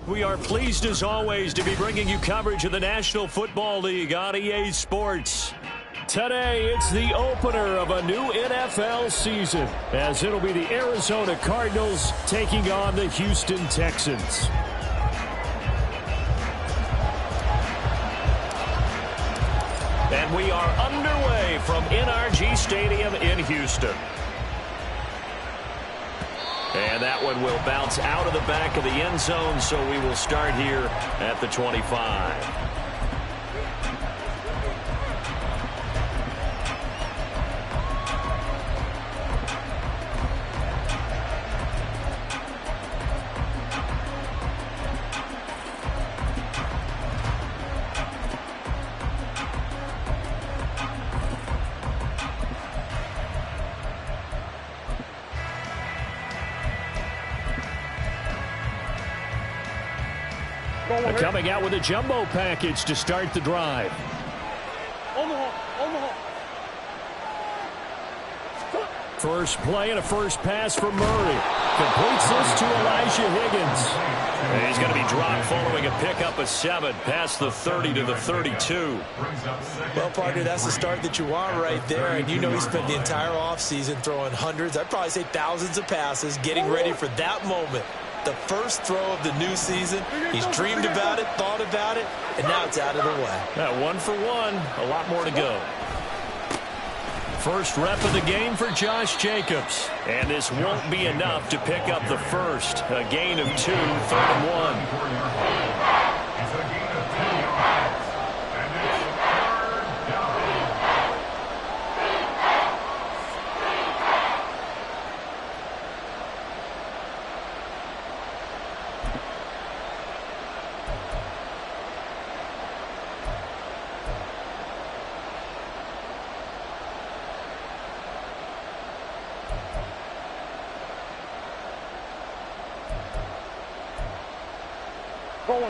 We are pleased as always to be bringing you coverage of the National Football League on EA Sports. Today, it's the opener of a new NFL season, as it'll be the Arizona Cardinals taking on the Houston Texans. And we are underway from NRG Stadium in Houston. And that one will bounce out of the back of the end zone, so we will start here at the 25. Coming out with a jumbo package to start the drive. First play and a first pass for Murray. Completes this to Elijah Higgins. And he's going to be dropped following a pickup of 7 past the 30 to the 32. Well, partner, that's the start that you want right there. And you know he spent the entire offseason throwing hundreds, I'd probably say thousands of passes, getting ready for that moment. The first throw of the new season. He's dreamed about it, thought about it, and now it's out of the way. 1 for 1. A lot more to go. First rep of the game for Josh Jacobs. And this won't be enough to pick up the first. A gain of 2, 3rd and 1.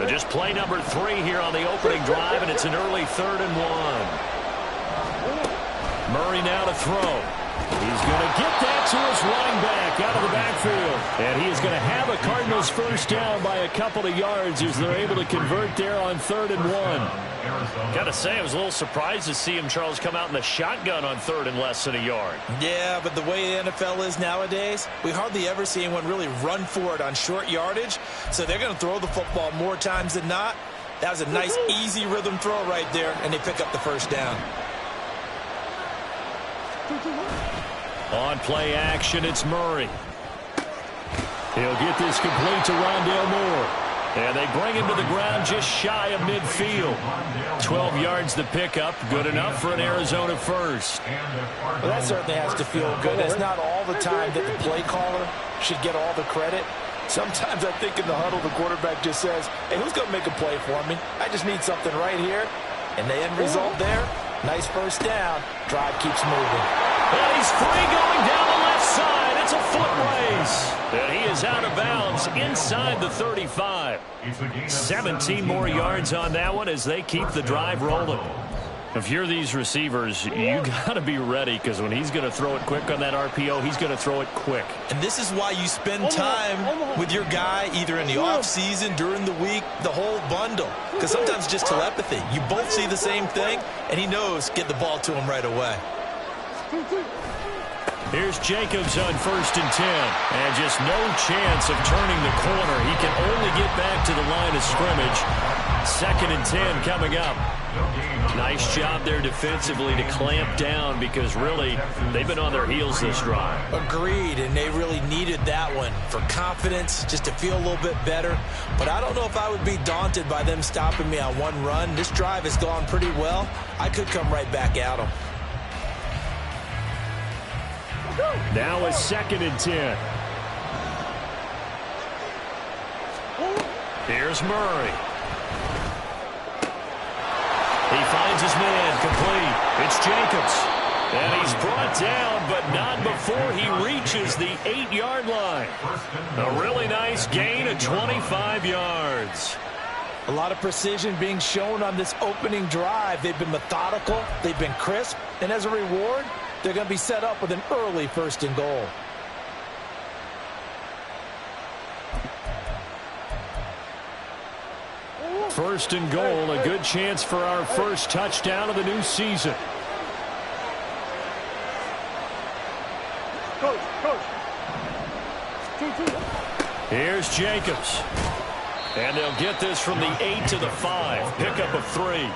Just play number 3 here on the opening drive, and it's an early 3rd and 1. Murray now to throw. He's going to get that to his running back out of the backfield. And he is going to have a Cardinals first down by a couple of yards as they're able to convert there on 3rd and 1. Got to say, I was a little surprised to see him, Charles, come out in the shotgun on 3rd and less than a yard. Yeah, but the way the NFL is nowadays, we hardly ever see anyone really run for it on short yardage. So they're going to throw the football more times than not. That was a nice, easy rhythm throw right there, and they pick up the first down. On play action, it's Murray. He'll get this complete to Rondale Moore. And they bring him to the ground just shy of midfield. 12 yards the pickup. Good enough for an Arizona first. Well, that certainly has to feel good. It's not all the time that the play caller should get all the credit. Sometimes I think in the huddle, the quarterback just says, hey, who's going to make a play for me? I just need something right here. And the end result there, nice first down. Drive keeps moving. And he's free going down the left side. It's a foot race. And he is out of bounds inside the 35. 17 more yards on that one as they keep the drive rolling. If you're these receivers, you got to be ready, because when he's going to throw it quick on that RPO, he's going to throw it quick. And this is why you spend time with your guy either in the offseason, during the week, the whole bundle. Because sometimes just telepathy. You both see the same thing, and he knows get the ball to him right away. Here's Jacobs on 1st and 10. And just no chance of turning the corner. He can only get back to the line of scrimmage. 2nd and 10 coming up. Nice job there defensively to clamp down, because really they've been on their heels this drive. Agreed, and they really needed that one for confidence, just to feel a little bit better. But I don't know if I would be daunted by them stopping me on one run. This drive has gone pretty well. I could come right back at them. Now a 2nd and 10. Here's Murray. He finds his man complete. It's Jacobs. And he's brought down, but not before he reaches the 8-yard line. A really nice gain of 25 yards. A lot of precision being shown on this opening drive. They've been methodical. They've been crisp. And as a reward, they're going to be set up with an early 1st and goal. First and goal, a good chance for our first touchdown of the new season. Here's Jacobs. And they'll get this from the 8 to the 5. Pickup of 3.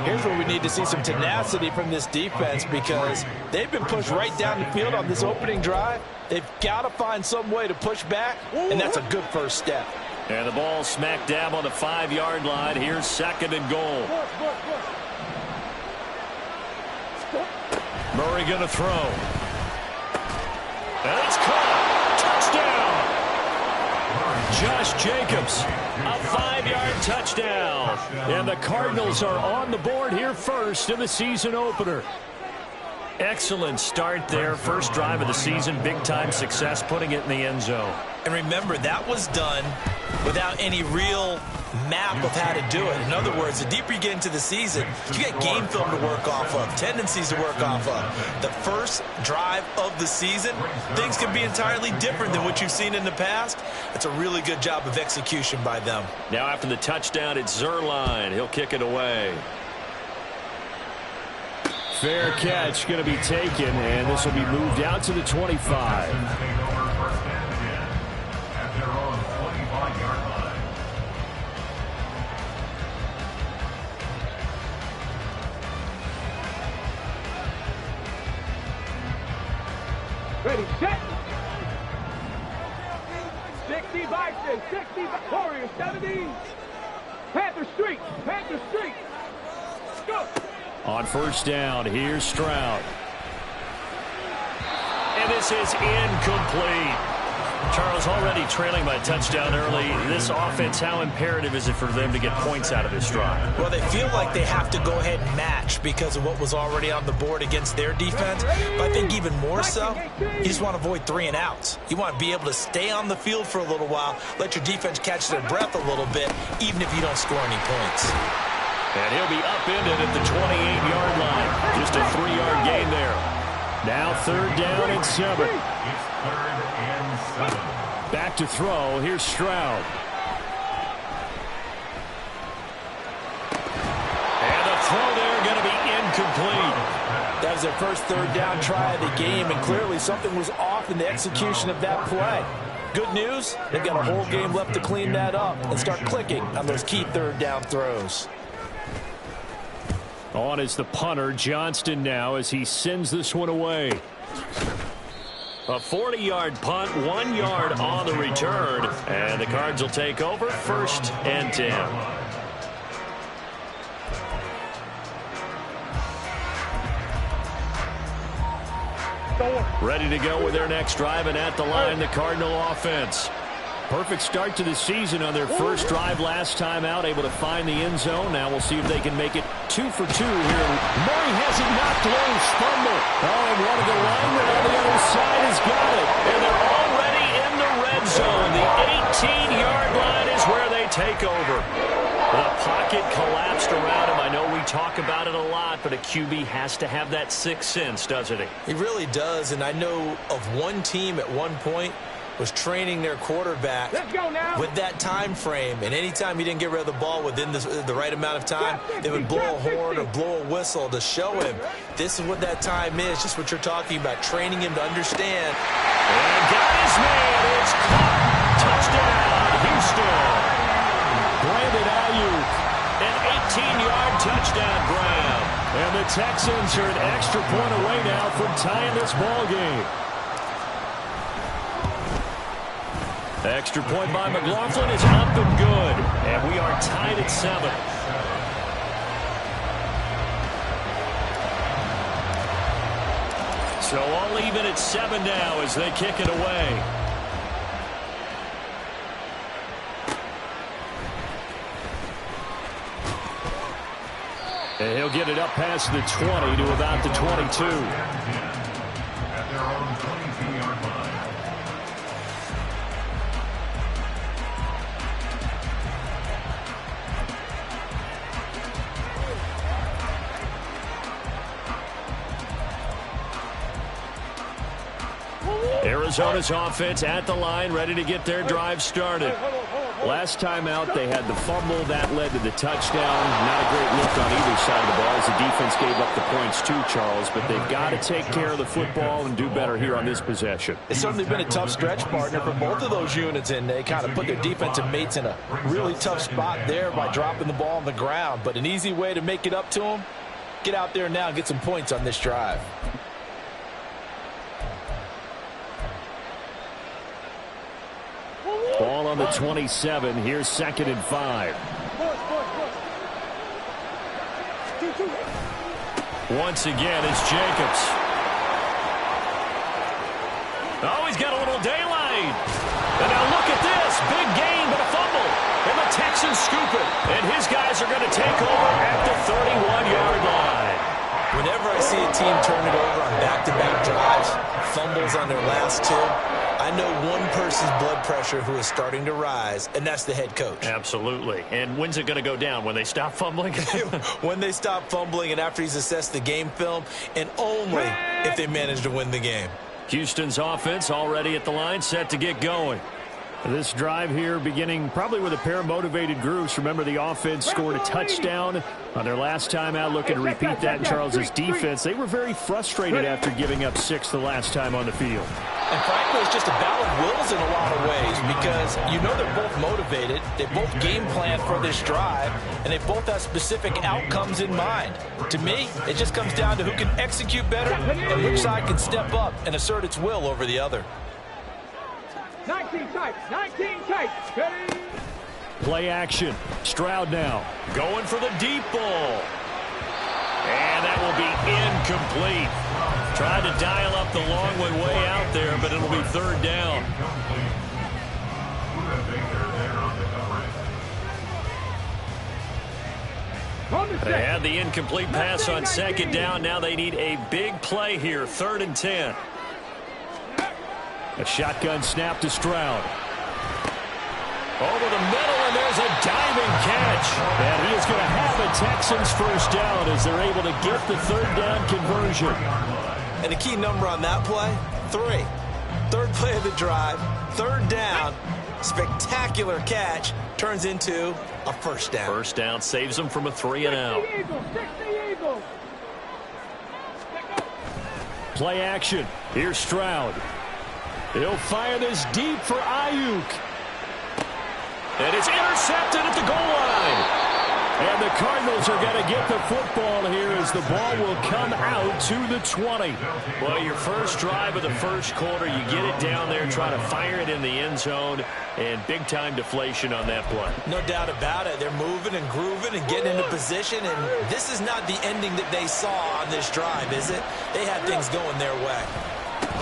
Here's where we need to see some tenacity from this defense because they've been pushed right down the field on this opening drive. They've got to find some way to push back, and that's a good first step. And the ball smack dab on the 5-yard line. Here's second and goal. Murray going to throw. And it's caught. Touchdown. Josh Jacobs, a 5-yard touchdown. And the Cardinals are on the board here first in the season opener. Excellent start there. First drive of the season. Big-time success putting it in the end zone. And remember, that was done without any real map of how to do it. In other words, the deeper you get into the season, you get game film to work off of, tendencies to work off of. The first drive of the season, things can be entirely different than what you've seen in the past. It's a really good job of execution by them. Now after the touchdown, it's Zuerlein. He'll kick it away. Fair catch going to be taken, and this will be moved out to the 25. Ready, set. 60 Bison, 60 Warriors, 70. Panther Street, Panther Street. Go. On first down, here's Stroud. And this is incomplete. Charles, already trailing by a touchdown early. This offense, how imperative is it for them to get points out of this drive? Well, they feel like they have to go ahead and match because of what was already on the board against their defense. But I think even more so, you just want to avoid 3 and outs. You want to be able to stay on the field for a little while, let your defense catch their breath a little bit, even if you don't score any points. And he'll be upended at the 28-yard line. Just a 3-yard gain there. Now third down and 7. Back to throw. Here's Stroud. And the throw there going to be incomplete. That was their first third down try of the game, and clearly something was off in the execution of that play. Good news, they've got a whole game left to clean that up and start clicking on those key third down throws. On is the punter, Johnston, now as he sends this one away. A 40-yard punt, 1 yard on the return. And the Cards will take over, first and 10. Ready to go with their next drive, and at the line, the Cardinal offense. Perfect start to the season on their first drive last time out, able to find the end zone. Now we'll see if they can make it 2 for 2 here. Murray has it knocked loose, fumble. Oh, and one of the linemen on the other side has got it. And they're already in the red zone. The 18-yard line is where they take over. The pocket collapsed around him. I know we talk about it a lot, but a QB has to have that sixth sense, doesn't he? He really does, and I know of one team at one point was training their quarterback with that time frame, and anytime he didn't get rid of the ball within the right amount of time, they would blow a horn or blow a whistle to show him this is what that time is, just what you're talking about, training him to understand. And got his man. It's caught. Touchdown, Houston. Brandon Ayuk, an 18-yard touchdown grab. And the Texans are an extra point away now from tying this ball game. Extra point by McLaughlin is up and good. And we are tied at 7. So all even at 7 now as they kick it away. And he'll get it up past the 20 to about the 22. At their own 22-yard line. Arizona's offense at the line, ready to get their drive started. Last time out, they had the fumble. That led to the touchdown. Not a great look on either side of the ball as the defense gave up the points too, Charles. But they've got to take care of the football and do better here on this possession. It's certainly been a tough stretch, partner, for both of those units, and they kind of put their defensive mates in a really tough spot there by dropping the ball on the ground. But an easy way to make it up to them, get out there now and get some points on this drive. Ball on the 27. Here's 2nd and 5. Once again, it's Jacobs. Oh, he's got a little daylight. And now look at this. Big gain, but a fumble. And the Texans scoop it. And his guys are going to take over at the 31-yard line. Whenever I see a team turn it over on back-to-back drives, fumbles on their last two, I know one person's blood pressure who is starting to rise, and that's the head coach. Absolutely. And when's it going to go down? When they stop fumbling? When they stop fumbling and after he's assessed the game film, and only if they manage to win the game. Houston's offense already at the line, set to get going. This drive here beginning probably with a pair of motivated groups. Remember, the offense scored a touchdown on their last time out, looking to repeat that in Charles's defense. They were very frustrated after giving up 6 the last time on the field. And frankly, it's just a battle of wills in a lot of ways because you know they're both motivated, they both game plan for this drive, and they both have specific outcomes in mind. To me, it just comes down to who can execute better and which side can step up and assert its will over the other. 19 tight, 19 tight. Ready? Play action. Stroud now going for the deep ball. And that will be incomplete. Tried to dial up the long way out there, but it'll be 3rd down. They had the incomplete pass on 2nd down. Now they need a big play here, 3rd and 10. A shotgun snap to Stroud. Over the middle, and there's a diving catch. And he is going to have a Texans 1st down as they're able to get the 3rd down conversion. And the key number on that play, 3. 3rd play of the drive, 3rd down, spectacular catch, turns into a 1st down. 1st down saves them from a 3-and-out. Play action. Here's Stroud. He'll fire this deep for Ayuk. And it's intercepted at the goal line. And the Cardinals are going to get the football here as the ball will come out to the 20. Well, your first drive of the first quarter, you get it down there, try to fire it in the end zone, and big-time deflation on that play. No doubt about it. They're moving and grooving and getting into position, and this is not the ending that they saw on this drive, is it? They had things going their way.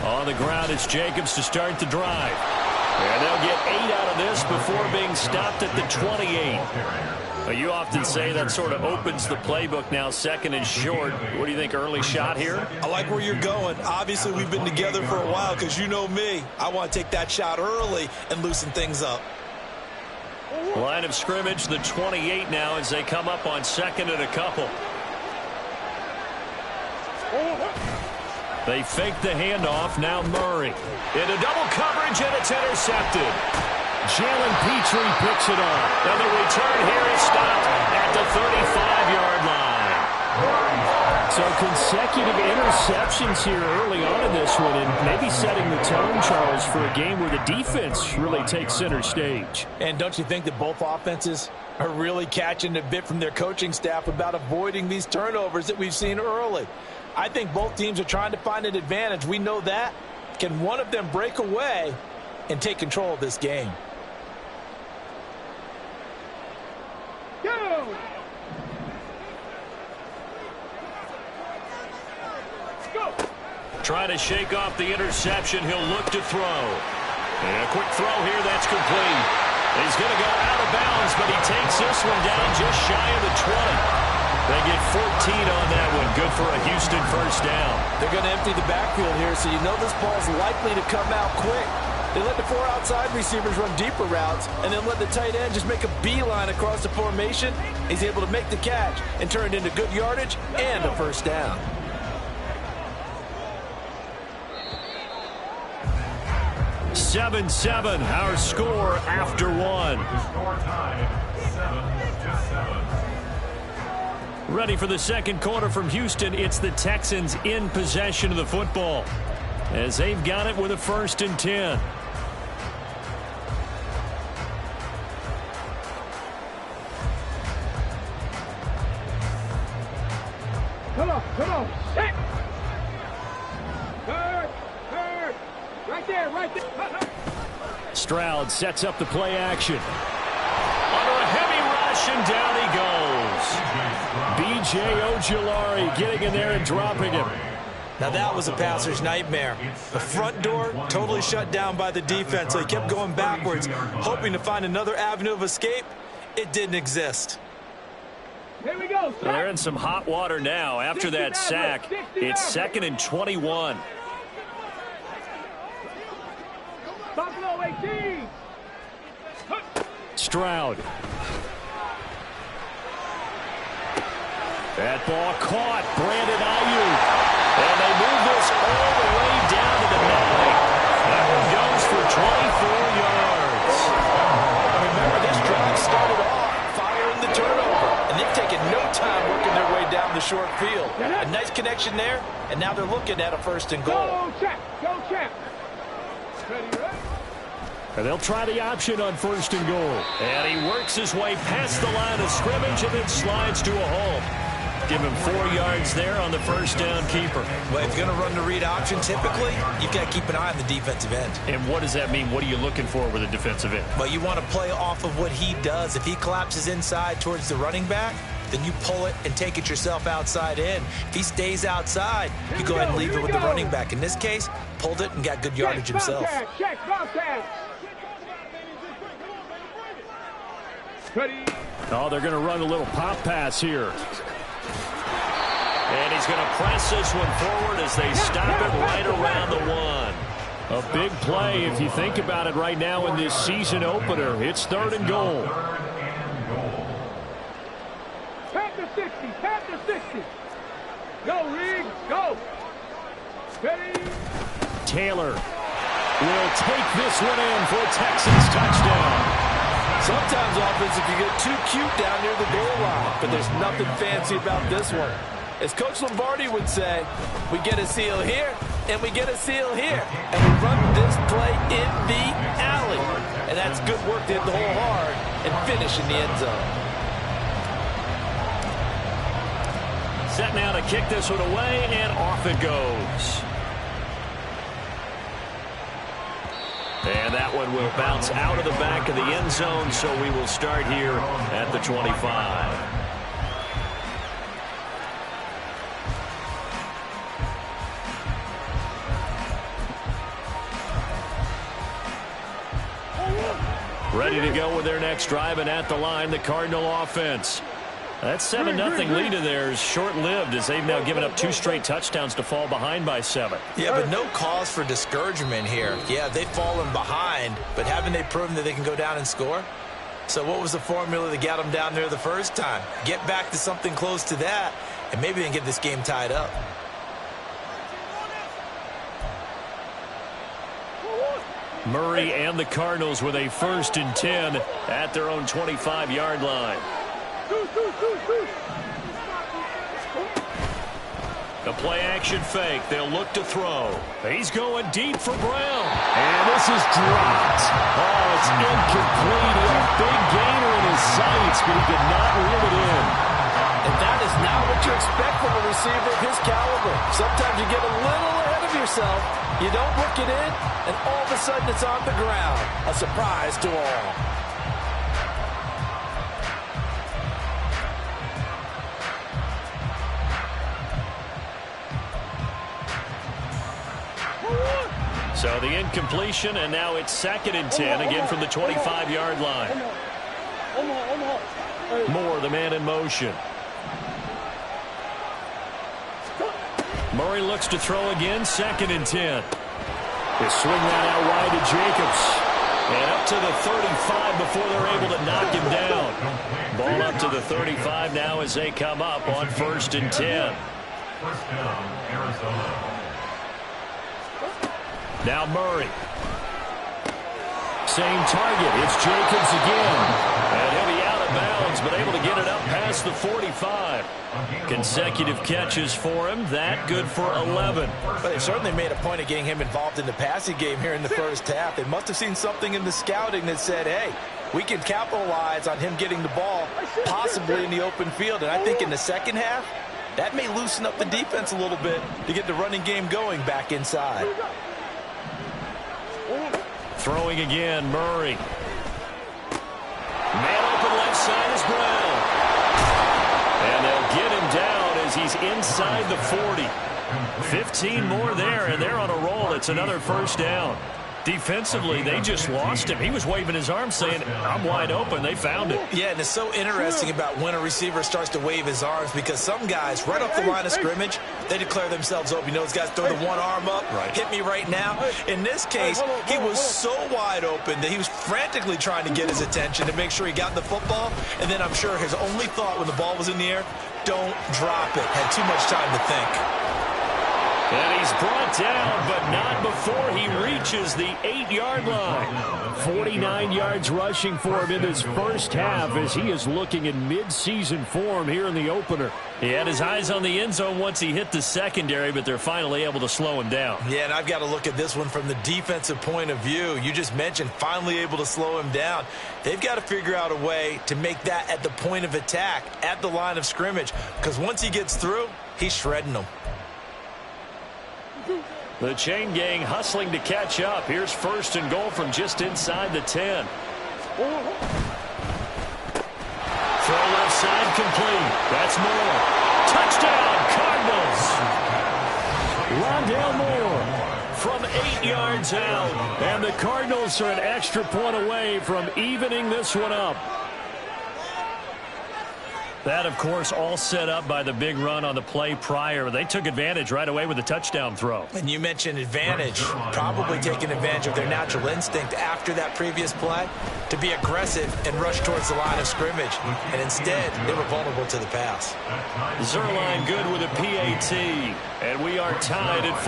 On the ground, it's Jacobs to start the drive. And they'll get 8 out of this before being stopped at the 28. You often say that sort of opens the playbook now, 2nd and short. What do you think, early shot here? I like where you're going. Obviously, we've been together for a while because you know me. I want to take that shot early and loosen things up. Line of scrimmage, the 28 now as they come up on 2nd and a couple. They fake the handoff. Now Murray. Into double coverage, and it's intercepted. Jalen Petrie picks it up. And the return here is stopped at the 35-yard line. So consecutive interceptions here early on in this one, and maybe setting the tone, Charles, for a game where the defense really takes center stage. And don't you think that both offenses are really catching a bit from their coaching staff about avoiding these turnovers that we've seen early? I think both teams are trying to find an advantage. We know that. Can one of them break away and take control of this game? Go! Go! Trying to shake off the interception. He'll look to throw. And a quick throw here. That's complete. He's going to go out of bounds, but he takes this one down just shy of the 20. They get 14 on that one. Good for a Houston 1st down. They're going to empty the backfield here, so you know this ball's likely to come out quick. They let the 4 outside receivers run deeper routes and then let the tight end just make a beeline across the formation. He's able to make the catch and turn it into good yardage and a 1st down. 7-7, our score after one. Ready for the second quarter from Houston. It's the Texans in possession of the football as they've got it with a 1st and 10. Come on. Hit. Third. Right there. Stroud sets up the play action. Under a heavy rush, and down he goes. B.J. Ojulari getting in there and dropping him. Now that was a passer's nightmare. The front door totally shut down by the defense, so he kept going backwards, hoping to find another avenue of escape. It didn't exist. Here we go. They're in some hot water now after that sack. It's 2nd and 21. Buffalo 18. Stroud. That ball caught. Brandon Ayuk. And they move this all the way down to the 9. That one goes for 24 yards. Remember, this drive started off firing the turnover, and they've taken no time working their way down the short field. A nice connection there, and now they're looking at a 1st and goal. Go, check. Ready, right? And they'll try the option on 1st and goal. And he works his way past the line of scrimmage and then slides to a hole. Give him 4 yards there on the 1st down keeper. Well, if you're going to run the read option, typically, you've got to keep an eye on the defensive end. And what does that mean? What are you looking for with a defensive end? Well, you want to play off of what he does. If he collapses inside towards the running back, then you pull it and take it yourself outside in. If he stays outside, you go ahead and leave it with the running back. In this case, pulled it and got good yardage himself. Check, ready. Oh, they're going to run a little pop pass here. And he's going to press this one forward as they stop it right around the 1. A big play if you think about it right now in this season opener. It's 3rd and goal. Pat to 60. Go, Reed, go. Ready. Taylor will take this one in for a Texans touchdown. Sometimes offense, if you get too cute down near the goal line, but there's nothing fancy about this one. As Coach Lombardi would say, we get a seal here, and we get a seal here. And we run this play in the alley. And that's good work to hit the hole hard and finish in the end zone. Set now to kick this one away, and off it goes. And that one will bounce out of the back of the end zone, so we will start here at the 25. Ready to go with their next drive, and at the line, the Cardinal offense. That 7-0 lead of theirs short-lived as they've now given up 2 straight touchdowns to fall behind by 7. Yeah, but no cause for discouragement here. Yeah, they've fallen behind, but haven't they proven that they can go down and score? So what was the formula that got them down there the first time? Get back to something close to that, and maybe they can get this game tied up. Murray and the Cardinals with a 1st and 10 at their own 25-yard line. The play-action fake. They'll look to throw. He's going deep for Brown. And this is dropped. Oh, it's incomplete. He had a big gainer in his sights, but he could not reel it in. And that is not what you expect from a receiver of his caliber. Sometimes you get a little ahead of yourself. You don't look it in, and all of a sudden it's on the ground. A surprise to all. So the incompletion, and now it's 2nd and 10, again from the 25-yard line. Moore, the man in motion. Murray looks to throw again, 2nd and 10. They swing that out wide to Jacobs. And up to the 35 before they're able to knock him down. Ball up to the 35 now as they come up on 1st and 10. First down, Arizona. Now Murray. same target. It's Jacobs again. And he'll be out of bounds, but able to get it up past the 45. Consecutive catches for him. That good for 11. But they certainly made a point of getting him involved in the passing game here in the first half. They must have seen something in the scouting that said, hey, we can capitalize on him getting the ball possibly in the open field. And I think in the second half, that may loosen up the defense a little bit to get the running game going back inside. Throwing again, Murray. Man open left side is Brown. And they'll get him down as he's inside the 40. 15 more there, and they're on a roll. It's another first down. Defensively, they just lost him. He was waving his arms saying, I'm wide open. They found it. Yeah, and it's so interesting about when a receiver starts to wave his arms because some guys, right off the line of scrimmage, they declare themselves open. You know, those guys throw the one arm up, hit me right now. In this case, he was so wide open that he was frantically trying to get his attention to make sure he got the football. And then I'm sure his only thought when the ball was in the air, don't drop it. Had too much time to think. And he's brought down, but not before he reaches the 8-yard line. 49 yards rushing for him in his first half as he is looking in mid-season form here in the opener. He had his eyes on the end zone once he hit the secondary, but they're finally able to slow him down. Yeah, and I've got to look at this one from the defensive point of view. You just mentioned finally able to slow him down. They've got to figure out a way to make that at the point of attack, at the line of scrimmage, because once he gets through, he's shredding them. The chain gang hustling to catch up. Here's first and goal from just inside the 10. Throw left side complete. That's Moore. Touchdown, Cardinals. Rondale Moore from 8 yards out. And the Cardinals are an extra point away from evening this one up. That, of course, all set up by the big run on the play prior. They took advantage right away with a touchdown throw. And you mentioned advantage, probably taking advantage of their natural instinct after that previous play to be aggressive and rush towards the line of scrimmage. And instead, they were vulnerable to the pass. Zuerlein good with a PAT. And we are tied at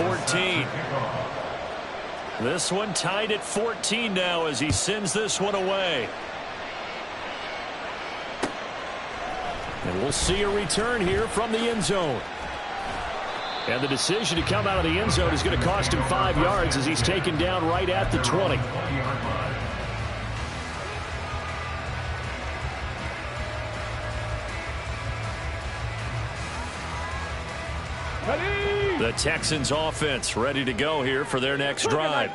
14. This one tied at 14 now as he sends this one away. And we'll see a return here from the end zone. And the decision to come out of the end zone is going to cost him 5 yards as he's taken down right at the 20. The Texans offense ready to go here for their next drive.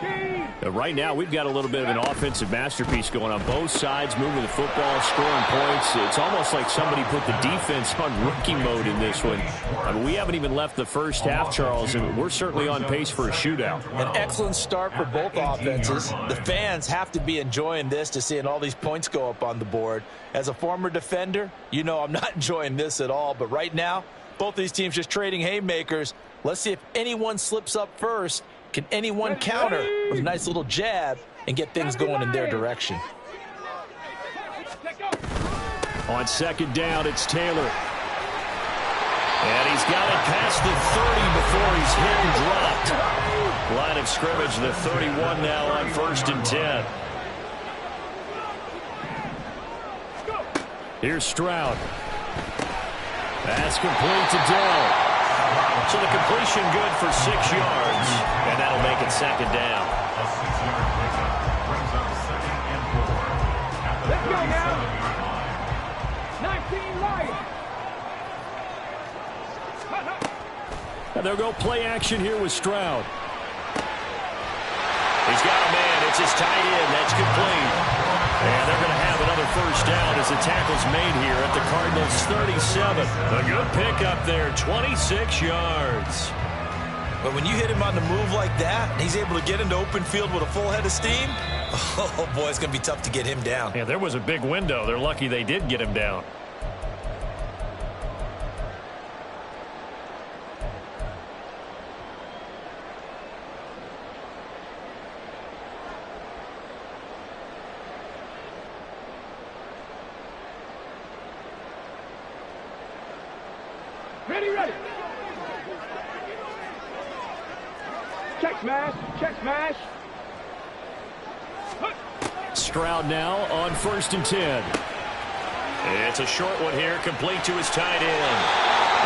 Right now, we've got a little bit of an offensive masterpiece going on both sides, moving the football, scoring points. It's almost like somebody put the defense on rookie mode in this one. I mean, we haven't even left the first half, Charles, and we're certainly on pace for a shootout. An excellent start for both offenses. The fans have to be enjoying this to seeing all these points go up on the board. As a former defender, you know I'm not enjoying this at all, but right now, both these teams just trading haymakers. Let's see if anyone slips up first. Can anyone counter with a nice little jab and get things going in their direction? On second down, it's Taylor. And he's got it past the 30 before he's hit and dropped. Line of scrimmage, the 31 now on first and 10. Here's Stroud. Pass complete to Dell. So the completion good for 6 yards, and that'll make it second down. Let's go now. 19 right. And they'll go play action here with Stroud. He's got a man. It's his tight end. That's complete. And they're going to have another first down as the tackle's made here at the Cardinals' 37. A good pickup there, 26 yards. But when you hit him on the move like that, he's able to get into open field with a full head of steam, oh, boy, it's going to be tough to get him down. Yeah, there was a big window. They're lucky they did get him down. Ready. Check smash. Stroud now on 1st and 10. It's a short one here, complete to his tight end.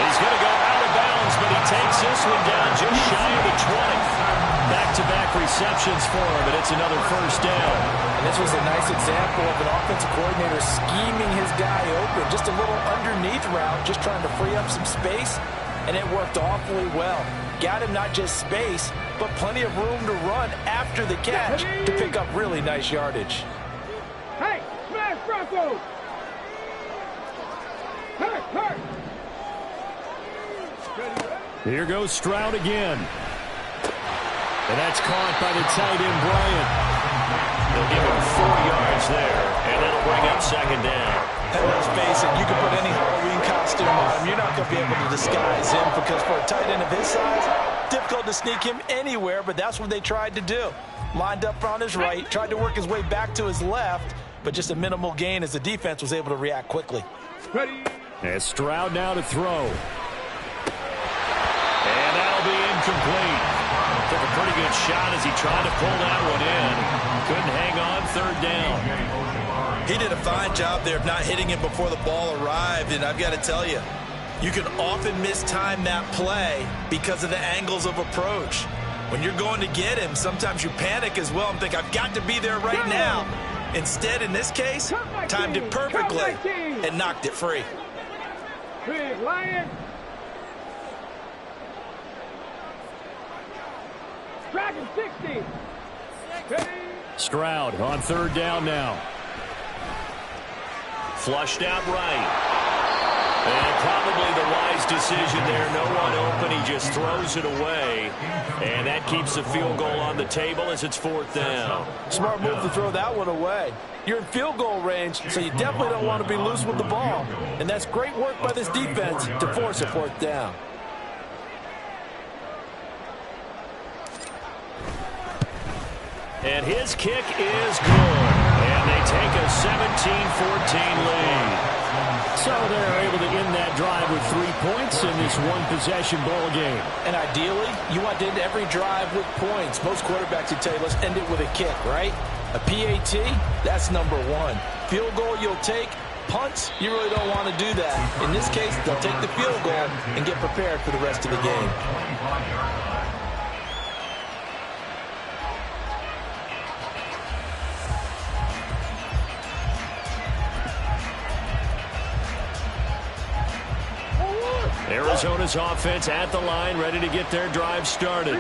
He's going to go out of bounds, but he takes this one down just shy of the 20. Back-to-back receptions for him, and it's another first down. And this was a nice example of an offensive coordinator scheming his guy open. Just a little underneath route, just trying to free up some space, and it worked awfully well. Got him not just space, but plenty of room to run after the catch to pick up really nice yardage. Hey, smash Bronco! Hurt! Here goes Stroud again. And that's caught by the tight end, Bryant. They'll give him 4 yards there, and that'll bring up 2nd down. And let's face it, you can put any Halloween costume on him. You're not going to be able to disguise him because for a tight end of his size, difficult to sneak him anywhere, but that's what they tried to do. Lined up on his right, tried to work his way back to his left, but just a minimal gain as the defense was able to react quickly. Ready? And Stroud now to throw. And that'll be incomplete. Took a pretty good shot as he tried to pull that one in. Couldn't hang on, 3rd down. He did a fine job there of not hitting him before the ball arrived, and I've got to tell you, you can often mistime that play because of the angles of approach. When you're going to get him, sometimes you panic as well and think, I've got to be there right now. Instead, in this case, timed it perfectly and knocked it free. Big Lion! Dragon 60! Ready? Stroud on 3rd down now. Flushed out right. And probably the wise decision there. No one open. He just throws it away. And that keeps the field goal on the table as it's 4th down. Smart move to throw that one away. You're in field goal range, so you definitely don't want to be loose with the ball. And that's great work by this defense to force a 4th down. And his kick is good. And they take a 17-14 lead. So they're able to end that drive with 3 points in this one-possession ball game. And ideally, you want to end every drive with points. Most quarterbacks would tell you, let's end it with a kick, right? A PAT, that's number 1. Field goal you'll take. Punts, you really don't want to do that. In this case, they'll take the field goal and get prepared for the rest of the game. Arizona's offense at the line, ready to get their drive started.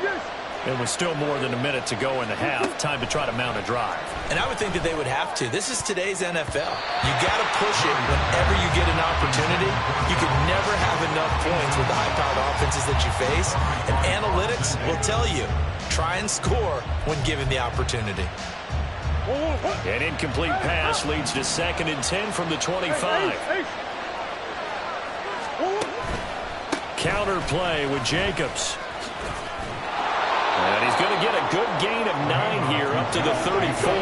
And with still more than a minute to go in the half, time to try to mount a drive. And I would think that they would have to. This is today's NFL. You got to push it whenever you get an opportunity. You can never have enough points with the high-powered offenses that you face. And analytics will tell you, try and score when given the opportunity. An incomplete pass leads to 2nd and 10 from the 25. Counter play with Jacobs. And he's going to get a good gain of 9 here up to the 34.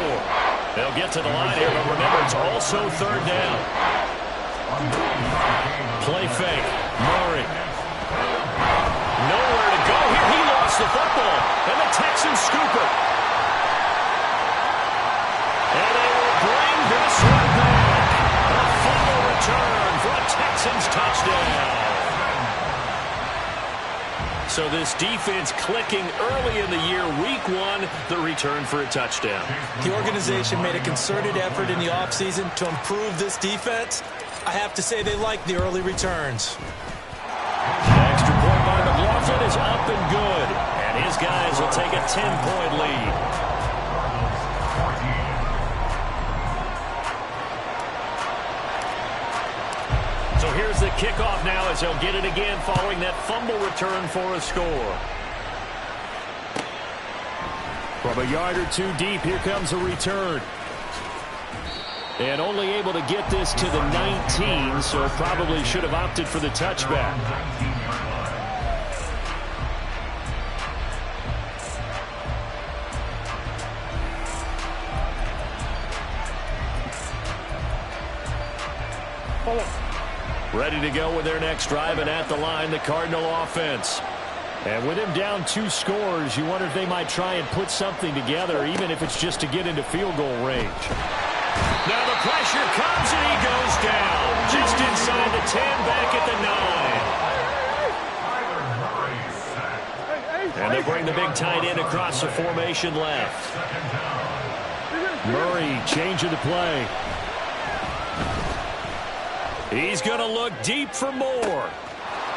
They'll get to the line here, but remember, it's also 3rd down. Play fake. Murray. Nowhere to go here. He lost the football. And the Texans scoop it. And they will bring this one back. A fumble return for a Texans touchdown. So this defense clicking early in the year, week 1, the return for a touchdown. The organization made a concerted effort in the offseason to improve this defense. I have to say they like the early returns. Extra point by McLaughlin is up and good. And his guys will take a 10-point lead. So here's the kickoff now as he'll get it again following that fumble return for a score. From a yard or 2 deep, here comes a return. And only able to get this to the 19, so probably should have opted for the touchback. Ready to go with their next drive, and at the line, the Cardinal offense. And with him down 2 scores, you wonder if they might try and put something together, even if it's just to get into field goal range. Now the pressure comes and he goes down. Just inside the 10, back at the 9. And they bring the big tight end across the formation left. Murray changing the play. He's going to look deep for more.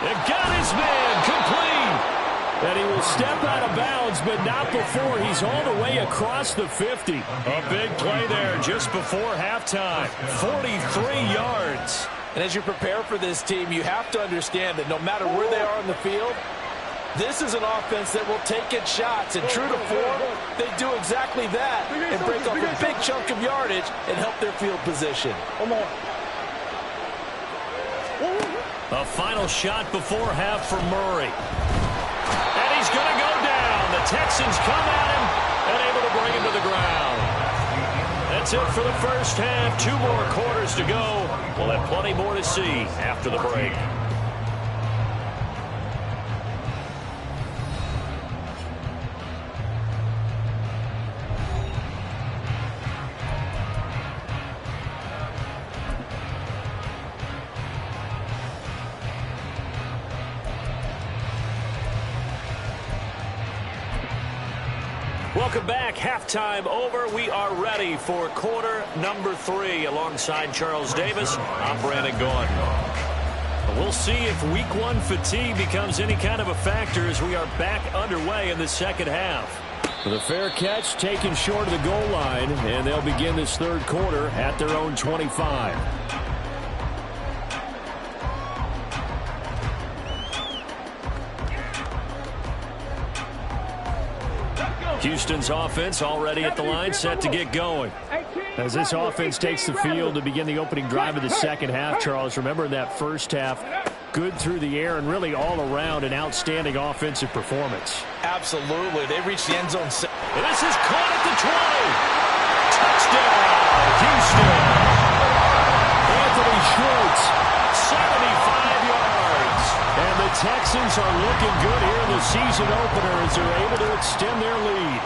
And got his man complete. And he will step out of bounds, but not before he's all the way across the 50. A big play there just before halftime. 43 yards. And as you prepare for this team, you have to understand that no matter where they are on the field, this is an offense that will take its shots. And true to form, they do exactly that and break up a big chunk of yardage and help their field position. A final shot before half for Murray. And he's going to go down. The Texans come at him and able to bring him to the ground. That's it for the first half. 2 more quarters to go. We'll have plenty more to see after the break. Welcome back. Halftime over. We are ready for quarter number 3. Alongside Charles Davis, I'm Brandon Gaudin. We'll see if week 1 fatigue becomes any kind of a factor as we are back underway in the second half. The fair catch taken short of the goal line, and they'll begin this third quarter at their own 25. Houston's offense already at the line, set to get going. As this offense takes the field to begin the opening drive of the second half, Charles, remember in that first half, good through the air and really all around an outstanding offensive performance. Absolutely. They reached the end zone. This is caught at the 20. Touchdown, Houston. Anthony Schwartz, 75 yards. And the Texans are looking good here in the season opener as they're able to extend their lead.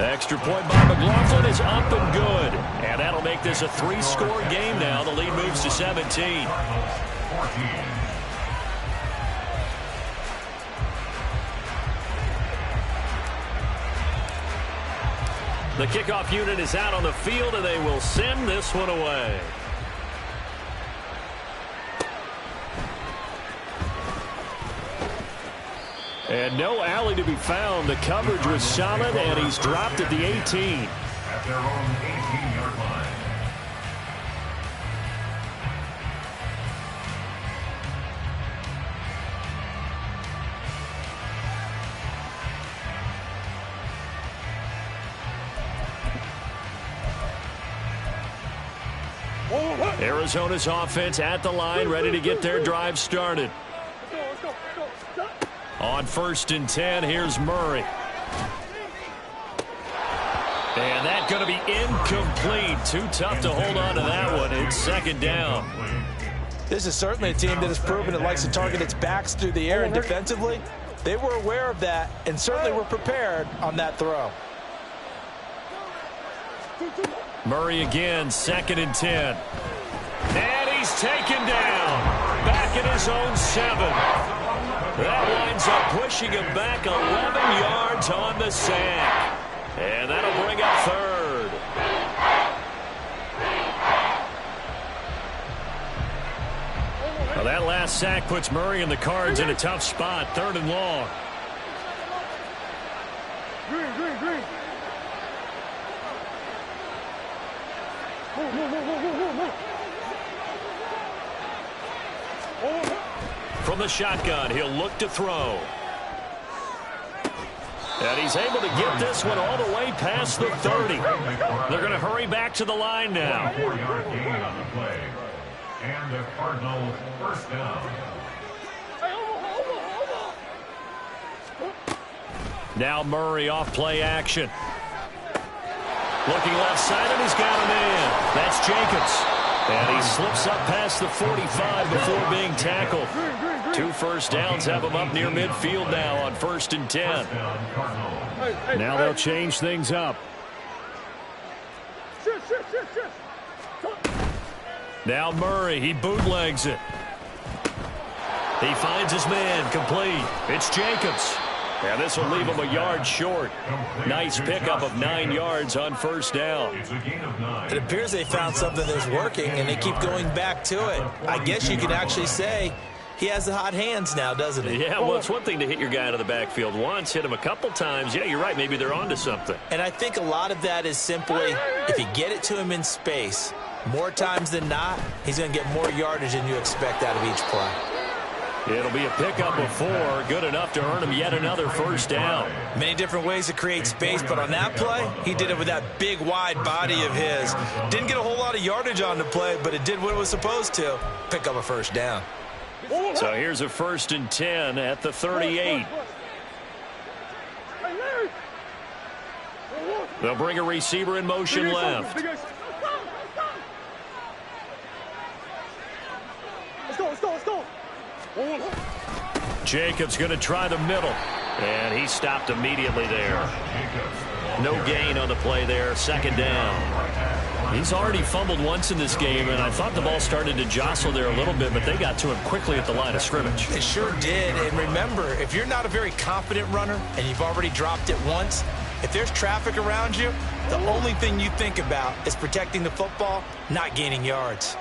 Extra point by McLaughlin is up and good. And that'll make this a 3-score game now. The lead moves to 17. The kickoff unit is out on the field, and they will send this one away. And no alley to be found. The coverage was solid, and he's dropped at the 18. At their own 18-yard line. Arizona's offense at the line, ready to get their drive started. On 1st and 10, here's Murray. And that's going to be incomplete. Too tough to hold on to that one. It's 2nd down. This is certainly a team that has proven it likes to target its backs through the air, and defensively, they were aware of that and certainly were prepared on that throw. Murray again, 2nd and 10. And he's taken down. Back at his own 7. That winds up pushing him back 11 yards on the sack. And that'll bring up 3rd. Well, that last sack puts Murray and the Cards in a tough spot. 3rd and long. Green. From the shotgun, he'll look to throw. And he's able to get this one all the way past the 30. They're going to hurry back to the line now. 4-yard gain on the play. And the Cardinals 1st down. Now Murray off play action. Looking left side, and he's got a man. That's Jacobs. And he slips up past the 45 before being tackled. 2 first downs have them up near midfield now on 1st and 10. Now they'll change things up. Now Murray, he bootlegs it. He finds his man, complete. It's Jacobs. And this will leave him a yard short. Nice pickup of 9 yards on 1st down. It appears they found something that's working, and they keep going back to it. I guess you could actually say he has the hot hands now, doesn't he? Yeah, well, it's one thing to hit your guy out of the backfield once, hit him a couple times. Yeah, you're right. Maybe they're onto something. And I think a lot of that is simply if you get it to him in space, more times than not, he's going to get more yardage than you expect out of each play. It'll be a pickup of 4, good enough to earn him yet another 1st down. Many different ways to create space, but on that play, he did it with that big, wide body of his. Didn't get a whole lot of yardage on the play, but it did what it was supposed to, pick up a 1st down. So here's a 1st and 10 at the 38. They'll bring a receiver in motion left. Let's go. Jacobs going to try the middle, and he stopped immediately there. No gain on the play there, 2nd down. He's already fumbled once in this game, and I thought the ball started to jostle there a little bit, but they got to him quickly at the line of scrimmage. It sure did, and remember, if you're not a very confident runner and you've already dropped it once, if there's traffic around you, the only thing you think about is protecting the football, not gaining yards.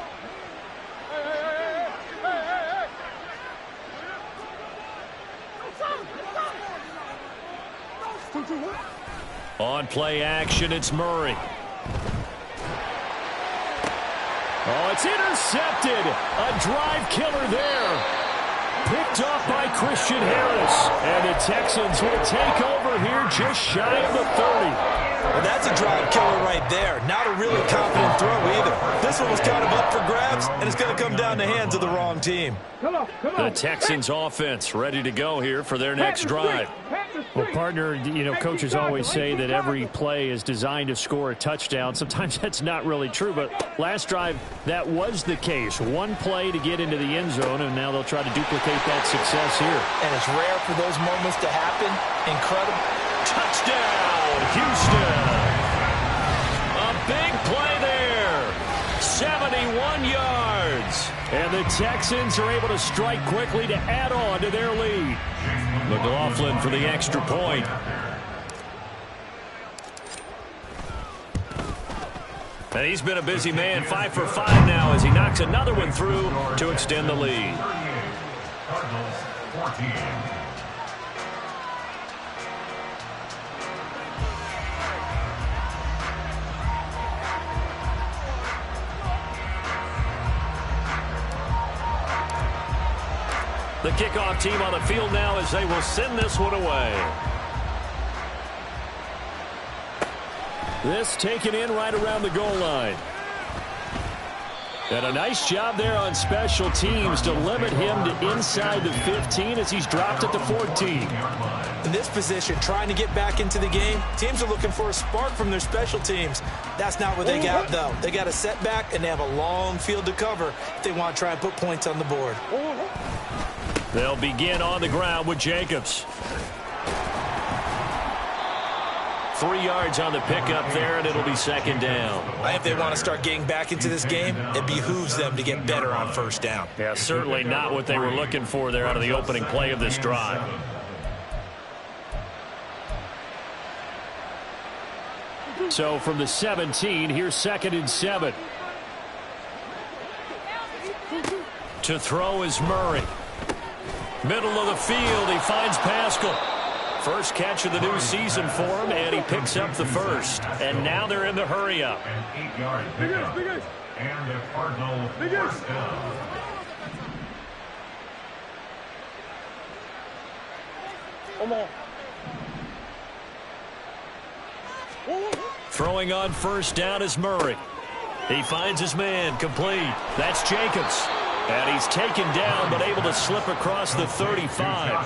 On play action, it's Murray. Oh, it's intercepted. A drive killer there. Picked off by Christian Harris. And the Texans will take over here just shy of the 30. Well, that's a drive killer right there. Not a really confident throw either. This one was kind of up for grabs, and it's going to come down the hands of the wrong team. The Texans offense ready to go here for their next drive. Well, partner, you know, coaches always say that every play is designed to score a touchdown. Sometimes that's not really true, but last drive, that was the case. One play to get into the end zone, and now they'll try to duplicate that success here. And it's rare for those moments to happen. Incredible. Touchdown, Houston. A big play there. 71 yards. And the Texans are able to strike quickly to add on to their lead. McLaughlin for the extra point. And he's been a busy man, 5 for 5 now as he knocks another one through to extend the lead. Cardinals 14. The kickoff team on the field now as they will send this one away. This taken in right around the goal line. And a nice job there on special teams to limit him to inside the 15 as he's dropped at the 14. In this position, trying to get back into the game, teams are looking for a spark from their special teams. That's not what they got, though. They got a setback, and they have a long field to cover if they want to try and put points on the board. They'll begin on the ground with Jacobs. 3 yards on the pickup there, and it'll be 2nd down. If they want to start getting back into this game, it behooves them to get better on 1st down. Yeah, certainly not what they were looking for there out of the opening play of this drive. So from the 17, here's 2nd and 7. To throw is Murray. Middle of the field, he finds Pascal. First catch of the new season for him, and he picks up the first. And now they're in the hurry-up. An 8-yard pickup. And the Cardinal 1st down. Throwing on 1st down is Murray. He finds his man, complete. That's Jacobs. And he's taken down, but able to slip across the 35.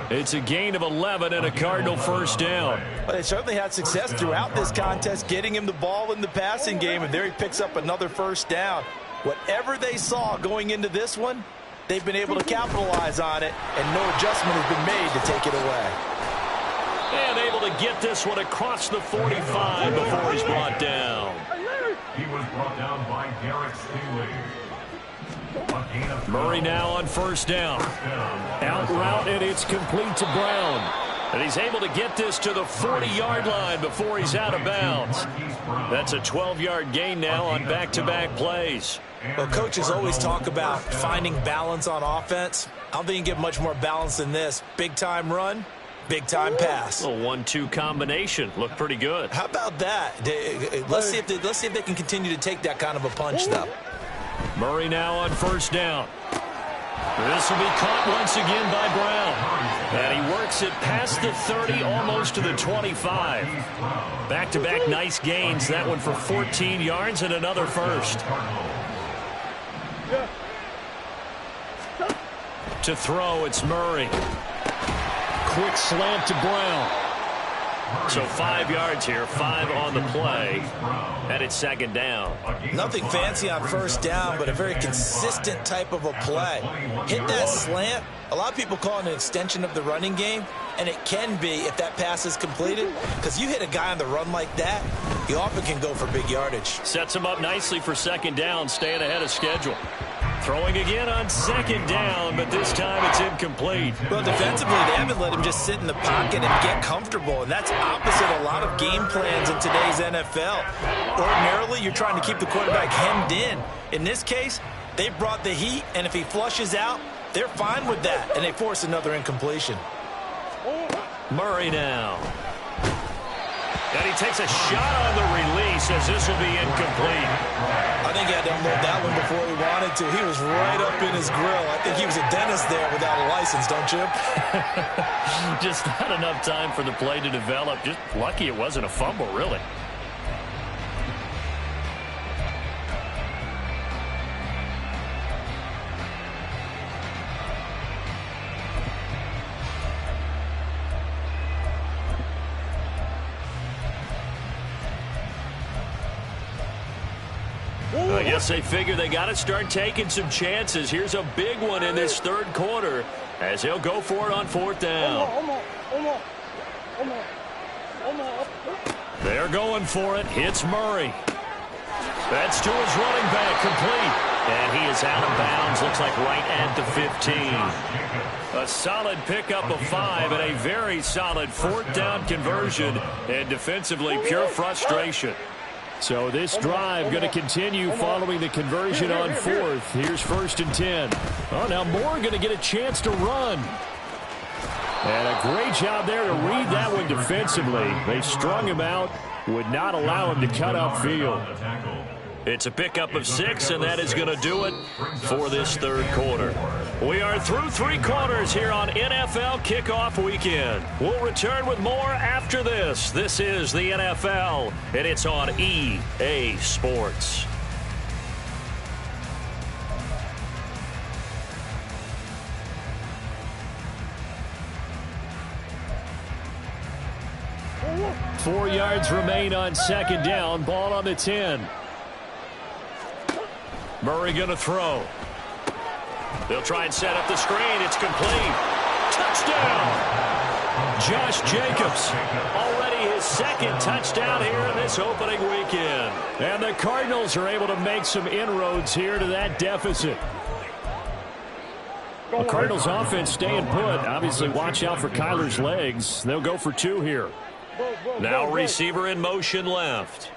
It's a gain of 11 and a Cardinal 1st down. But they certainly had success throughout this contest, getting him the ball in the passing game, and there he picks up another 1st down. Whatever they saw going into this one, they've been able to capitalize on it, and no adjustment has been made to take it away. And able to get this one across the 45 before he's brought down. He was brought down by Garrett Stingley. Murray now on first down. Out route, and it's complete to Brown. And he's able to get this to the 40-yard line before he's out of bounds. That's a 12-yard gain now on back-to-back plays. Well, coaches always talk about finding balance on offense. I don't think you can get much more balance than this. Big-time run, big-time pass. A 1-2 combination. Looked pretty good. How about that? Let's see if they can continue to take that kind of a punch, though. Murray now on first down. This will be caught once again by Brown. And he works it past the 30, almost to the 25. Back-to-back nice gains. That one for 14 yards and another first. To throw, it's Murray. Quick slant to Brown. So 5 yards here, 5 on the play, and it's second down. Nothing fancy on first down, but a very consistent type of a play. Hit that slant. A lot of people call it an extension of the running game, and it can be if that pass is completed, because you hit a guy on the run like that, he often can go for big yardage. Sets him up nicely for second down, staying ahead of schedule. Throwing again on second down, but this time it's incomplete. Well, defensively, they haven't let him just sit in the pocket and get comfortable, and that's opposite a lot of game plans in today's NFL. Ordinarily, you're trying to keep the quarterback hemmed in. In this case, they brought the heat, and if he flushes out, they're fine with that, and they force another incompletion. Murray now. And he takes a shot on the release as this will be incomplete. I think he had to unload that one before he wanted to. He was right up in his grill. I think he was a dentist there without a license, don't you? Just not enough time for the play to develop. Just lucky it wasn't a fumble, really. I guess they figure they got to start taking some chances. Here's a big one in this third quarter as he'll go for it on fourth down. They're going for it. Hits Murray. That's to his running back, complete. And he is out of bounds, looks like right at the 15. A solid pickup of 5 and a very solid fourth down conversion. And defensively, pure frustration. So this drive going to continue following the conversion on fourth. Here's first and 10. Oh, now Moore going to get a chance to run. And a great job there to read that one defensively. They strung him out, would not allow him to cut upfield. It's a pickup of 6, and that is going to do it for this third quarter. We are through 3 quarters here on NFL Kickoff Weekend. We'll return with more after this. This is the NFL, and it's on EA Sports. Four yards remain on second down. Ball on the 10. Murray going to throw. They'll try and set up the screen. It's complete. Touchdown! Josh Jacobs. Already his second touchdown here in this opening weekend. And the Cardinals are able to make some inroads here to that deficit. The Cardinals offense staying put. Obviously, watch out for Kyler's legs. They'll go for 2 here. Now receiver in motion left.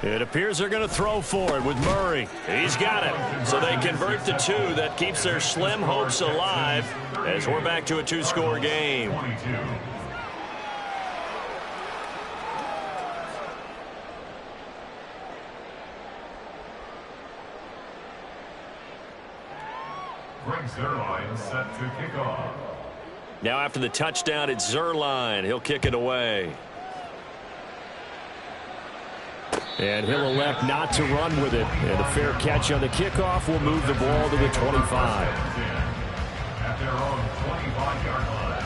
It appears they're going to throw for it with Murray. He's got it. So they convert to 2. That keeps their slim hopes alive as we're back to a 2-score game. Greg Zuerlein set to kick off. Now after the touchdown, it's Zuerlein. He'll kick it away. And he'll elect not to run with it. And a fair catch on the kickoff will move the ball to the 25. At their own 25-yard line.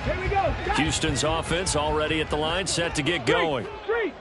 Here we go. Houston's offense already at the line, set to get going.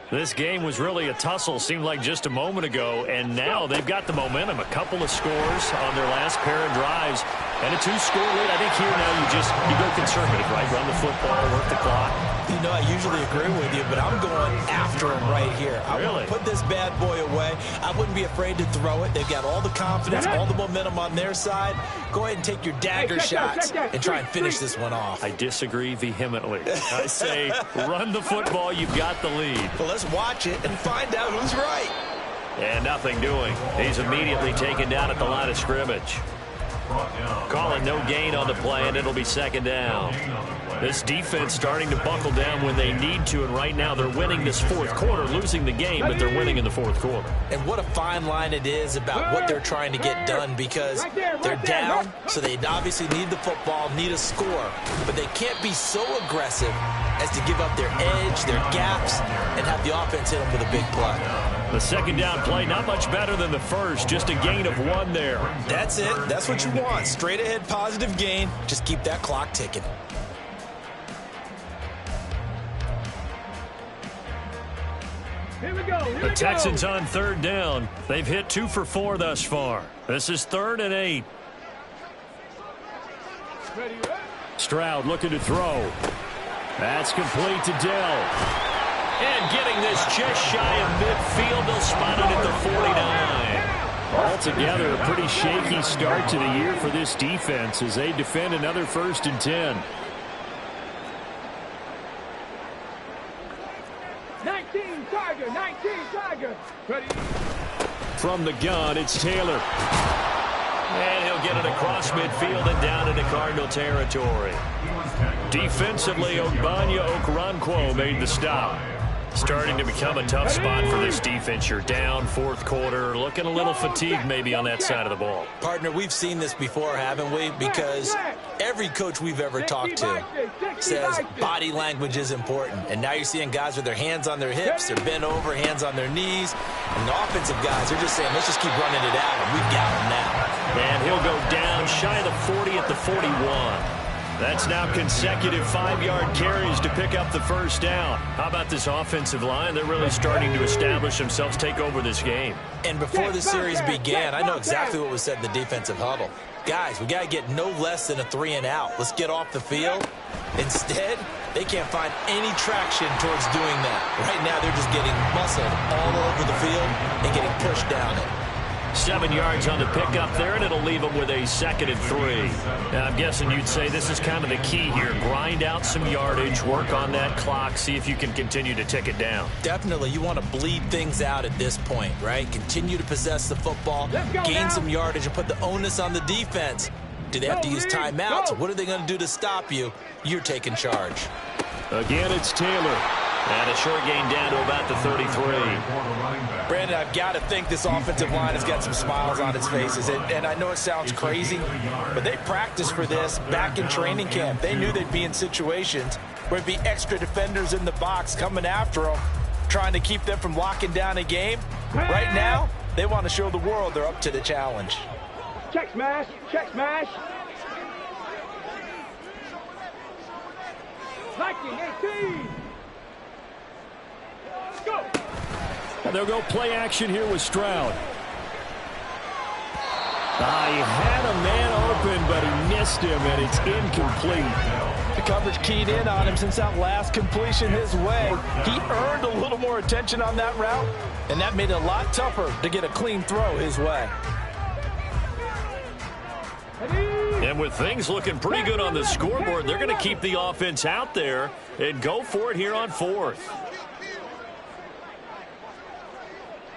This game was really a tussle, seemed like just a moment ago, and now they've got the momentum. A couple of scores on their last pair of drives, and a 2-score lead. I think here now you go conservative, right? Run the football, work the clock. You know, I usually agree with you, but I'm going after him right here. I want to put this bad boy away. I wouldn't be afraid to throw it. They've got all the confidence, all the momentum on their side. Go ahead and take your dagger shots and try and finish this one off. I disagree vehemently. I say run the football. You've got the lead. Well, let's watch it and find out who's right. And nothing doing. He's immediately taken down at the line of scrimmage. Calling no gain on the play, and it'll be second down. This defense starting to buckle down when they need to, and right now they're winning this fourth quarter, losing the game, but they're winning in the fourth quarter. And what a fine line it is about what they're trying to get done, because they're down, so they obviously need the football, need a score, but they can't be so aggressive as to give up their edge, their gaps, and have the offense hit them with a big play. The second down play, not much better than the first, just a gain of 1 there. That's it. That's what you want. Straight ahead positive gain. Just keep that clock ticking. Here we go. The Texans on third down. They've hit 2 for 4 thus far. This is 3rd and 8. Stroud looking to throw. That's complete to Dell. And getting this just shy of midfield, they'll spot it at the 49. Altogether, a pretty shaky start to the year for this defense as they defend another 1st and 10. 19 Tiger. Ready. From the gun, it's Taylor. And he'll get it across midfield and down into Cardinal territory. Defensively, Ogbanya Okoronkwo made the stop. Starting to become a tough spot for this defense. You're down 4th quarter, looking a little fatigued maybe on that side of the ball. Partner, we've seen this before, haven't we? Because every coach we've ever talked to says body language is important. And now you're seeing guys with their hands on their hips, they're bent over, hands on their knees. And the offensive guys, they're just saying, let's just keep running it at him. We've got him now. And he'll go down shy of the 40 at the 41. That's now consecutive 5-yard carries to pick up the first down. How about this offensive line? They're really starting to establish themselves, take over this game. And before the series began, I know exactly what was said in the defensive huddle. Guys, we got to get no less than a 3-and-out. Let's get off the field. Instead, they can't find any traction towards doing that. Right now, they're just getting muscled all over the field and getting pushed down it. 7 yards on the pickup there, and it'll leave them with a 2nd and 3. Now, I'm guessing you'd say this is kind of the key here. Grind out some yardage, work on that clock, see if you can continue to tick it down. Definitely. You want to bleed things out at this point, right? Continue to possess the football, gain some yardage, and put the onus on the defense. Do they have to use timeouts? What are they going to do to stop you? You're taking charge. Again, it's Taylor. And a short gain down to about the 33. Brandon, I've got to think this offensive line has got some smiles on its faces. And I know it sounds crazy, but they practiced for this back in training camp. They knew they'd be in situations where there'd be extra defenders in the box coming after them, trying to keep them from locking down a game. Right now, they want to show the world they're up to the challenge. Check smash. 19-18. Go. And they'll go play action here with Stroud. He had a man open, but he missed him, and it's incomplete. The coverage keyed in on him since that last completion his way. He earned a little more attention on that route, and that made it a lot tougher to get a clean throw his way. And with things looking pretty good on the scoreboard, they're going to keep the offense out there and go for it here on 4th.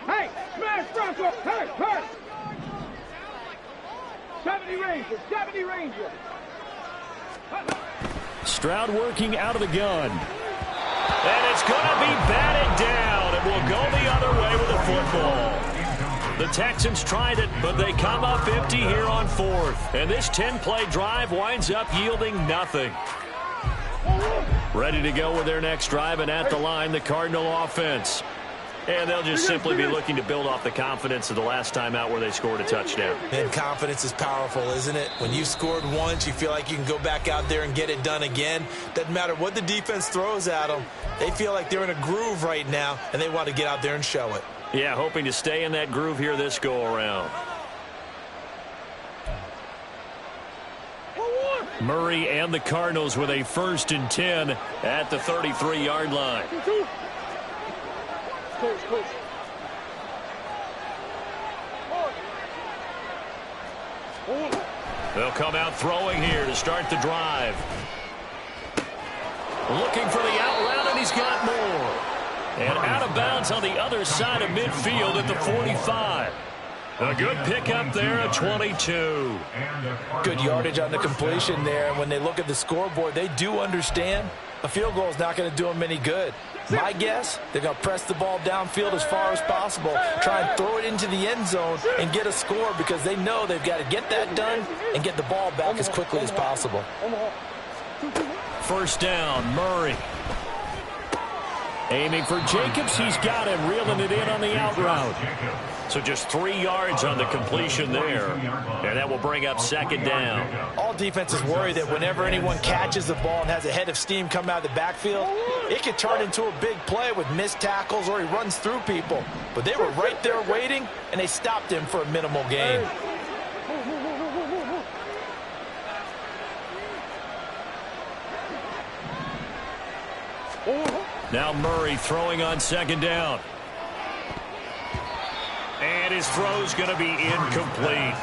Hey, smash Bronco. Hurt. 70 Ranger. Stroud working out of the gun. And it's going to be batted down. It will go the other way with the football. The Texans tried it, but they come up empty here on 4th. And this 10-play drive winds up yielding nothing. Ready to go with their next drive, and at the line, the Cardinal offense. And they'll just simply be looking to build off the confidence of the last time out where they scored a touchdown. And confidence is powerful, isn't it? When you scored once, you feel like you can go back out there and get it done again. Doesn't matter what the defense throws at them. They feel like they're in a groove right now, and they want to get out there and show it. Yeah, hoping to stay in that groove here this go-around. Murray and the Cardinals with a 1st and 10 at the 33-yard line. They'll come out throwing here to start the drive. Looking for the out route, and he's got more. And out of bounds on the other side of midfield at the 45. A good pickup there at 22. Good yardage on the completion there. And when they look at the scoreboard, they do understand a field goal is not going to do them any good. My guess, they're going to press the ball downfield as far as possible, try and throw it into the end zone and get a score because they know they've got to get that done and get the ball back as quickly as possible. 1st down, Murray. Aiming for Jacobs. He's got him, reeling it in on the out route. So just 3 yards on the completion there. And that will bring up 2nd down. All defenses worry that whenever anyone catches the ball and has a head of steam come out of the backfield, it could turn into a big play with missed tackles or he runs through people. But they were right there waiting, and they stopped him for a minimal gain. Now Murray throwing on 2nd down. And his throw's going to be incomplete.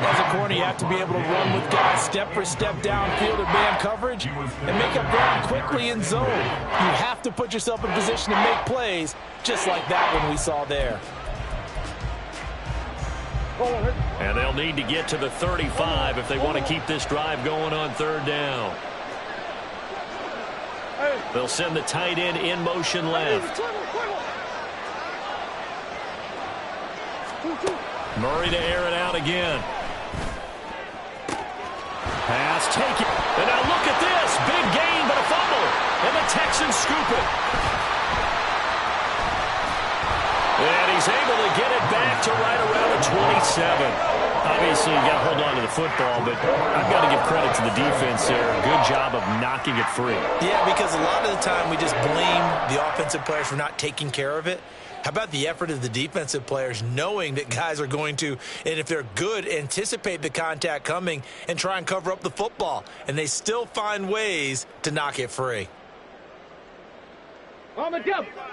As a corner, you have to be able to run with guys step for step downfield in man coverage and make up ground quickly in zone. You have to put yourself in position to make plays, just like that one we saw there. And they'll need to get to the 35 if they want to keep this drive going on 3rd down. They'll send the tight end in motion left. Murray to air it out again. Pass taken. And now look at this. Big gain, but a fumble. And the Texans scoop it. And he's able to get it back to right around the 27. Obviously, you got to hold on to the football, but I've got to give credit to the defense there. Good job of knocking it free. Yeah, because a lot of the time we just blame the offensive players for not taking care of it. How about the effort of the defensive players knowing that guys are going to, and if they're good, anticipate the contact coming and try and cover up the football, and they still find ways to knock it free.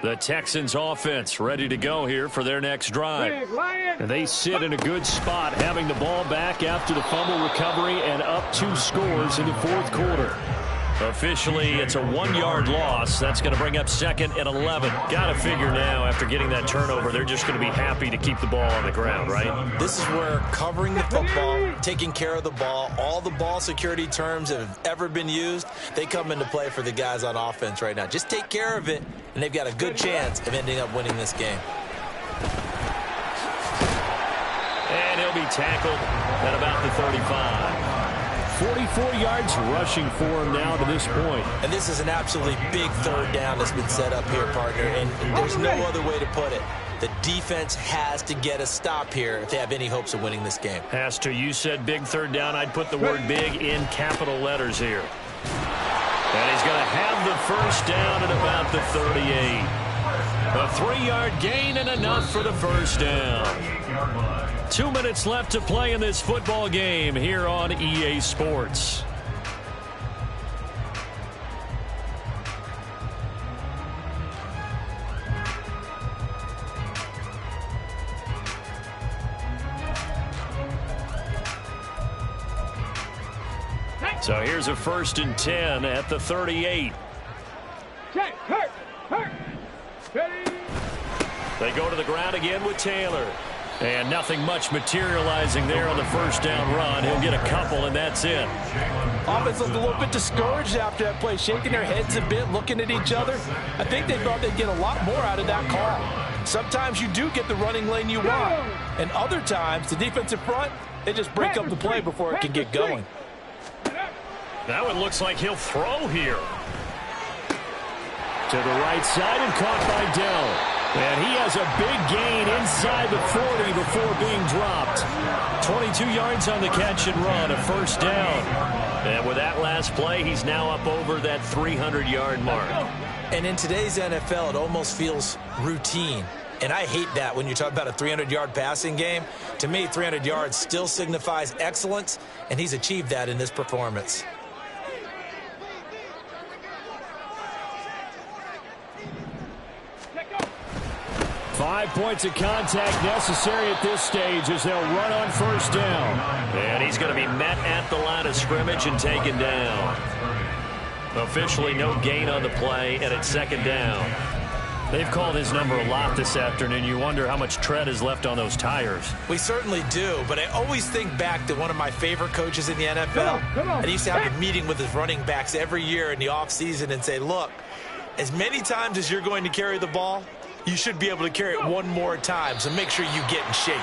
The Texans offense ready to go here for their next drive. And they sit in a good spot, having the ball back after the fumble recovery and up 2 scores in the 4th quarter. Officially, it's a 1-yard loss. That's going to bring up 2nd and 11. Got to figure now, after getting that turnover, they're just going to be happy to keep the ball on the ground, right? This is where covering the football, taking care of the ball, all the ball security terms that have ever been used, they come into play for the guys on offense right now. Just take care of it, and they've got a good chance of ending up winning this game. And he'll be tackled at about the 35. 44 yards rushing for him now to this point. And this is an absolutely big 3rd down that's been set up here, partner, and there's no other way to put it. The defense has to get a stop here if they have any hopes of winning this game. Has to. You said big 3rd down. I'd put the word big in capital letters here. And he's going to have the 1st down at about the 38. A 3-yard gain and enough for the 1st down. 2 minutes left to play in this football game here on EA Sports. So here's a 1st and 10 at the 38. They go to the ground again with Taylor. And nothing much materializing there on the 1st down run. He'll get a couple, and that's it. Offense looked a little bit discouraged after that play, shaking their heads a bit, looking at each other. I think they thought they'd get a lot more out of that call. Sometimes you do get the running lane you want. And other times, the defensive front, they just break up the play before it can get going. That one looks like he'll throw here. To the right side and caught by Dell. And he has a big gain inside the 40 before being dropped. 22 yards on the catch and run, a first down. And with that last play, he's now up over that 300-yard mark. And in today's NFL, it almost feels routine. And I hate that when you talk about a 300-yard passing game. To me, 300 yards still signifies excellence, and he's achieved that in this performance. 5 points of contact necessary at this stage as they'll run on first down. And he's going to be met at the line of scrimmage and taken down. Officially no gain on the play, and it's second down. They've called his number a lot this afternoon. You wonder how much tread is left on those tires. We certainly do, but I always think back to one of my favorite coaches in the NFL. And he used to have a meeting with his running backs every year in the offseason and say, look, as many times as you're going to carry the ball, you should be able to carry it one more time, so make sure you get in shape.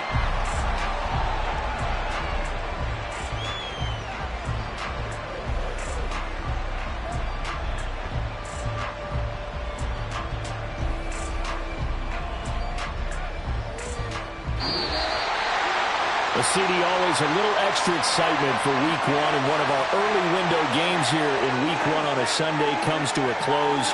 The CD always a little extra excitement for week one, and one of our early window games here in week one on a Sunday comes to a close.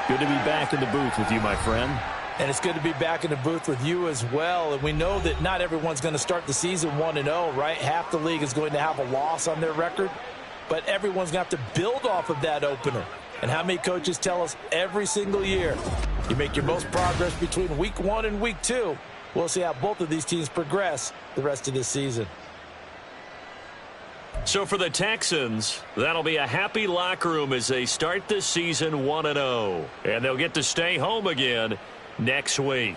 Good to be back in the booth with you, my friend. And it's good to be back in the booth with you as well. And we know that not everyone's going to start the season 1-0, right? Half the league is going to have a loss on their record. But everyone's going to have to build off of that opener. And how many coaches tell us every single year, you make your most progress between week 1 and week 2. We'll see how both of these teams progress the rest of this season. So for the Texans, that'll be a happy locker room as they start this season 1-0. And they'll get to stay home again next week.